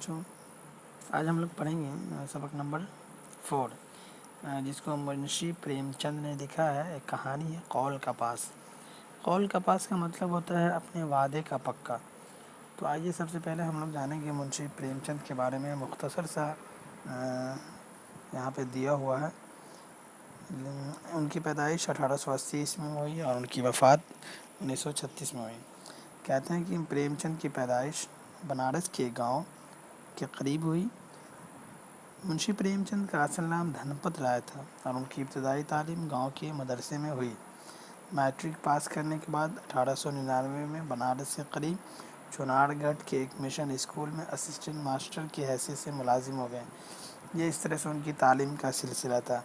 بچوں، آج ہم لوگ پڑھیں گے سبق نمبر 4، جس کو منشی پریم چند نے لکھا ہے۔ ایک کہانی ہے قول کا پاس۔ قول کا پاس کا مطلب ہوتا ہے اپنے وعدے کا پکا۔ تو آئیے سب سے پہلے ہم لوگ جانیں گے منشی پریم چند کے بارے میں۔ مختصر سا یہاں پہ دیا ہوا ہے۔ ان کی پیدائش 1880 میں ہوئی اور ان کی وفات 1936 میں ہوئی۔ کہتے ہیں کہ پریم چند کی پیدائش بنارس کے گاؤں کے قریب ہوئی۔ منشی پریم چند کا اصل نام دھنپت رائے تھا اور ان کی ابتدائی تعلیم گاؤں کے مدرسے میں ہوئی۔ میٹرک پاس کرنے کے بعد 1899 میں بنارس سے قریب چنار گڑھ کے ایک مشن اسکول میں اسسٹنٹ ماسٹر کی حیثیت سے ملازم ہو گئے۔ یہ اس طرح سے ان کی تعلیم کا سلسلہ تھا۔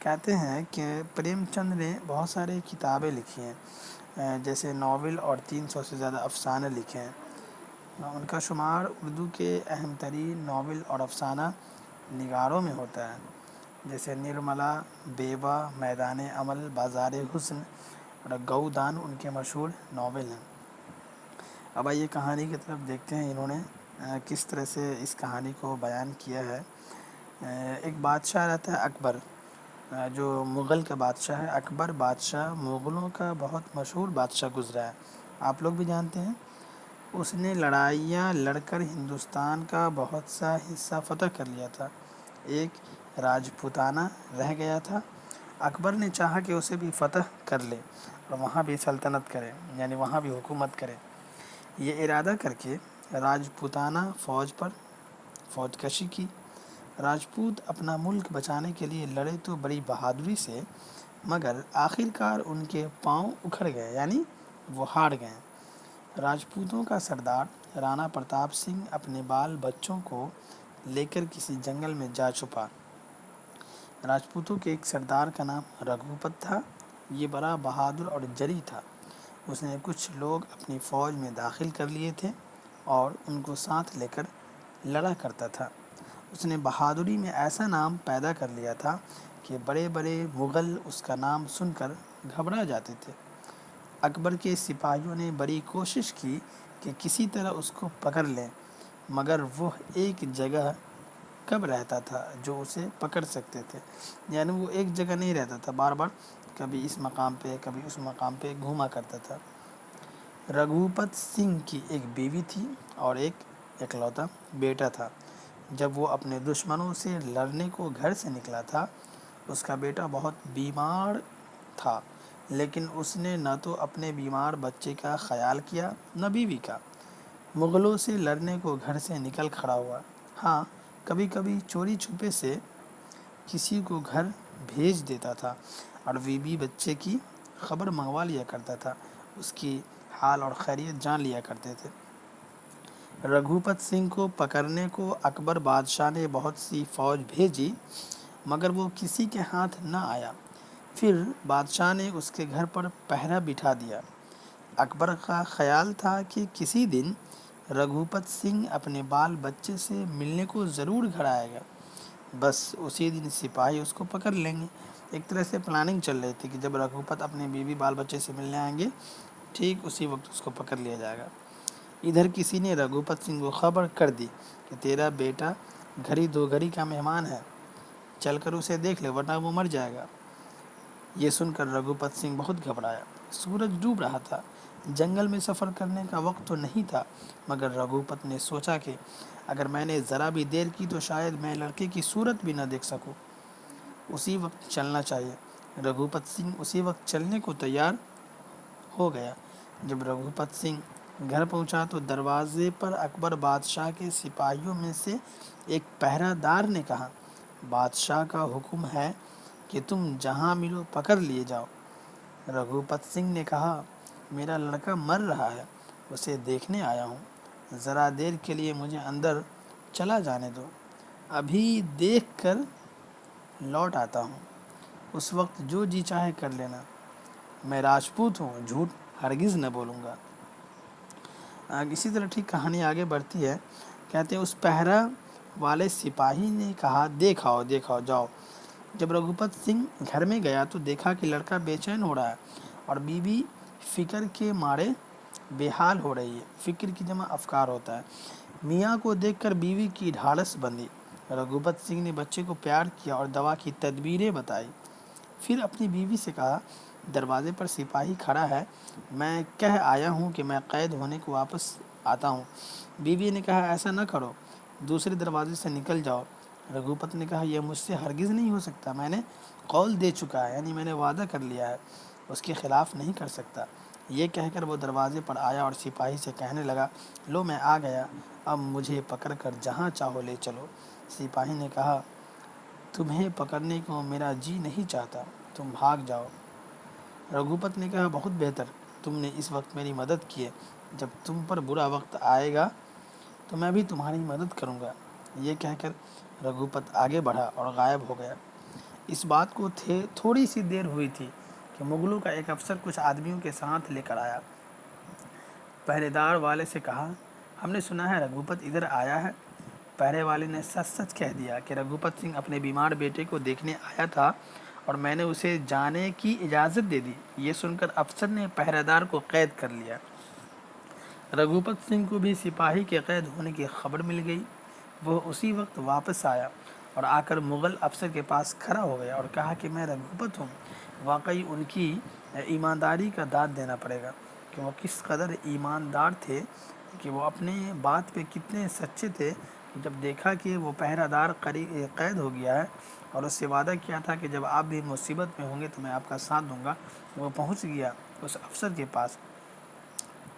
کہتے ہیں کہ پریم چند نے بہت سارے کتابیں لکھی ہیں، جیسے ناول اور 300 سے زیادہ افسانے لکھے ہیں۔ ان کا شمار اردو کے اہم ترین ناول اور افسانہ نگاروں میں ہوتا ہے، جیسے نرملا، بیوہ، میدان عمل، بازار حسن اور گؤدان ان کے مشہور ناول ہیں۔ اب آئیے کہانی کی طرف دیکھتے ہیں انہوں نے کس طرح سے اس کہانی کو بیان کیا ہے۔ ایک بادشاہ رہتا ہے اکبر، جو مغل کا بادشاہ ہے۔ اکبر بادشاہ مغلوں کا بہت مشہور بادشاہ گزرا ہے، آپ لوگ بھی جانتے ہیں۔ اس نے لڑائیاں لڑ کر ہندوستان کا بہت سا حصہ فتح کر لیا تھا۔ ایک راجپوتانہ رہ گیا تھا۔ اکبر نے چاہا کہ اسے بھی فتح کر لے اور وہاں بھی سلطنت کرے، یعنی وہاں بھی حکومت کرے۔ یہ ارادہ کر کے راجپوتانہ فوج پر فوج کشی کی۔ راجپوت اپنا ملک بچانے کے لیے لڑے تو بڑی بہادری سے، مگر آخرکار ان کے پاؤں اکھڑ گئے، یعنی وہ ہار گئے۔ راجپوتوں کا سردار رانا پرتاپ سنگھ اپنے بال بچوں کو لے کر کسی جنگل میں جا چھپا۔ راجپوتوں کے ایک سردار کا نام رگھوپت تھا۔ یہ بڑا بہادر اور جری تھا۔ اس نے کچھ لوگ اپنی فوج میں داخل کر لیے تھے اور ان کو ساتھ لے کر لڑا کرتا تھا۔ اس نے بہادری میں ایسا نام پیدا کر لیا تھا کہ بڑے بڑے مغل اس کا نام سن کر گھبرا جاتے تھے۔ اکبر کے سپاہیوں نے بڑی کوشش کی کہ کسی طرح اس کو پکڑ لیں، مگر وہ ایک جگہ کب رہتا تھا جو اسے پکڑ سکتے تھے، یعنی وہ ایک جگہ نہیں رہتا تھا، بار بار کبھی اس مقام پہ کبھی اس مقام پہ گھوما کرتا تھا۔ رگھوپت سنگھ کی ایک بیوی تھی اور ایک اکلوتا بیٹا تھا۔ جب وہ اپنے دشمنوں سے لڑنے کو گھر سے نکلا تھا، اس کا بیٹا بہت بیمار تھا، لیکن اس نے نہ تو اپنے بیمار بچے کا خیال کیا نہ بیوی کا۔ مغلوں سے لڑنے کو گھر سے نکل کھڑا ہوا۔ ہاں، کبھی کبھی چوری چھپے سے کسی کو گھر بھیج دیتا تھا اور بیوی بچے کی خبر منگوا لیا کرتا تھا، اس کی حال اور خیریت جان لیا کرتے تھے۔ رگھوپت سنگھ کو پکڑنے کو اکبر بادشاہ نے بہت سی فوج بھیجی، مگر وہ کسی کے ہاتھ نہ آیا۔ پھر بادشاہ نے اس کے گھر پر پہرہ بٹھا دیا۔ اکبر کا خیال تھا کہ کسی دن رگھوپت سنگھ اپنے بال بچے سے ملنے کو ضرور گھر آئے گا، بس اسی دن سپاہی اس کو پکڑ لیں گے۔ ایک طرح سے پلاننگ چل رہی تھی کہ جب رگھوپت اپنے بیوی بال بچے سے ملنے آئیں گے، ٹھیک اسی وقت اس کو پکڑ لیا جائے گا۔ ادھر کسی نے رگھوپت سنگھ کو خبر کر دی کہ تیرا بیٹا گھڑی دو گھڑی کا مہمان ہے، چل کر اسے دیکھ لے ورنہ وہ مر جائے گا۔ یہ سن کر رگھوپت سنگھ بہت گھبرایا۔ سورج ڈوب رہا تھا، جنگل میں سفر کرنے کا وقت تو نہیں تھا، مگر رگھوپت نے سوچا کہ اگر میں نے ذرا بھی دیر کی تو شاید میں لڑکے کی صورت بھی نہ دیکھ سکوں، اسی وقت چلنا چاہیے۔ رگھوپت سنگھ اسی وقت چلنے کو تیار ہو گیا۔ جب رگھوپت سنگھ گھر پہنچا تو دروازے پر اکبر بادشاہ کے سپاہیوں میں سے ایک پہرہ دار نے کہا، بادشاہ کا حکم ہے کہ تم جہاں ملو پکڑ لیے جاؤ۔ رگھوپت سنگھ نے کہا، میرا لڑکا مر رہا ہے، اسے دیکھنے آیا ہوں، ذرا دیر کے لیے مجھے اندر چلا جانے دو، ابھی دیکھ کر لوٹ آتا ہوں، اس وقت جو جی چاہے کر لینا، میں راجپوت ہوں، جھوٹ ہرگز نہ بولوں گا۔ اسی طرح ٹھیک کہانی آگے بڑھتی ہے۔ کہتے ہیں اس پہرہ والے سپاہی نے کہا، دیکھاؤ جاؤ۔ جب رگھوپت سنگھ گھر میں گیا تو دیکھا کہ لڑکا بے چین ہو رہا ہے اور بیوی فکر کے مارے بے حال ہو رہی ہے۔ فکر کی جمع افکار ہوتا ہے۔ میاں کو دیکھ کر بیوی کی ڈھارس بندھی۔ رگھوپت سنگھ نے بچے کو پیار کیا اور دوا کی تدبیریں بتائی۔ پھر اپنی بیوی سے کہا، دروازے پر سپاہی کھڑا ہے، میں کہہ آیا ہوں کہ میں قید ہونے کو واپس آتا ہوں۔ بیوی نے کہا، ایسا نہ کرو، دوسرے دروازے سے نکل جاؤ۔ رگھوپت نے کہا، یہ مجھ سے ہرگز نہیں ہو سکتا، میں نے قول دے چکا ہے، یعنی میں نے وعدہ کر لیا ہے، اس کے خلاف نہیں کر سکتا۔ یہ کہہ کر وہ دروازے پر آیا اور سپاہی سے کہنے لگا، لو میں آ گیا، اب مجھے پکڑ کر جہاں چاہو لے چلو۔ سپاہی نے کہا، تمہیں پکڑنے کو میرا جی نہیں چاہتا، تم بھاگ جاؤ۔ رگھوپت نے کہا، بہت بہتر، تم نے اس وقت میری مدد کی ہے، جب تم پر برا وقت آئے گا تو میں بھی تمہاری مدد کروں گا۔ یہ کہہ کر رگھوپت آگے بڑھا اور غائب ہو گیا۔ اس بات کو تھوڑی سی دیر ہوئی تھی کہ مغلوں کا ایک افسر کچھ آدمیوں کے ساتھ لے کر آیا۔ پہرے دار والے سے کہا، ہم نے سنا ہے رگھوپت ادھر آیا ہے۔ پہرے والے نے سچ سچ کہہ دیا کہ رگھوپت سنگھ اپنے بیمار بیٹے کو دیکھنے آیا تھا اور میں نے اسے جانے کی اجازت دے دی۔ یہ سن کر افسر نے پہرے دار کو قید کر لیا۔ رگھوپت سنگھ کو بھی سپاہی کے قید ہونے کی خبر مل گئی۔ وہ اسی وقت واپس آیا اور آ کر مغل افسر کے پاس کھڑا ہو گیا اور کہا کہ میں رگھوپت ہوں۔ واقعی ان کی ایمانداری کا داد دینا پڑے گا کہ وہ کس قدر ایماندار تھے، کہ وہ اپنے بات پہ کتنے سچے تھے کہ جب دیکھا کہ وہ پہرہ دار قید ہو گیا ہے اور اس سے وعدہ کیا تھا کہ جب آپ بھی مصیبت میں ہوں گے تو میں آپ کا ساتھ دوں گا، وہ پہنچ گیا اس افسر کے پاس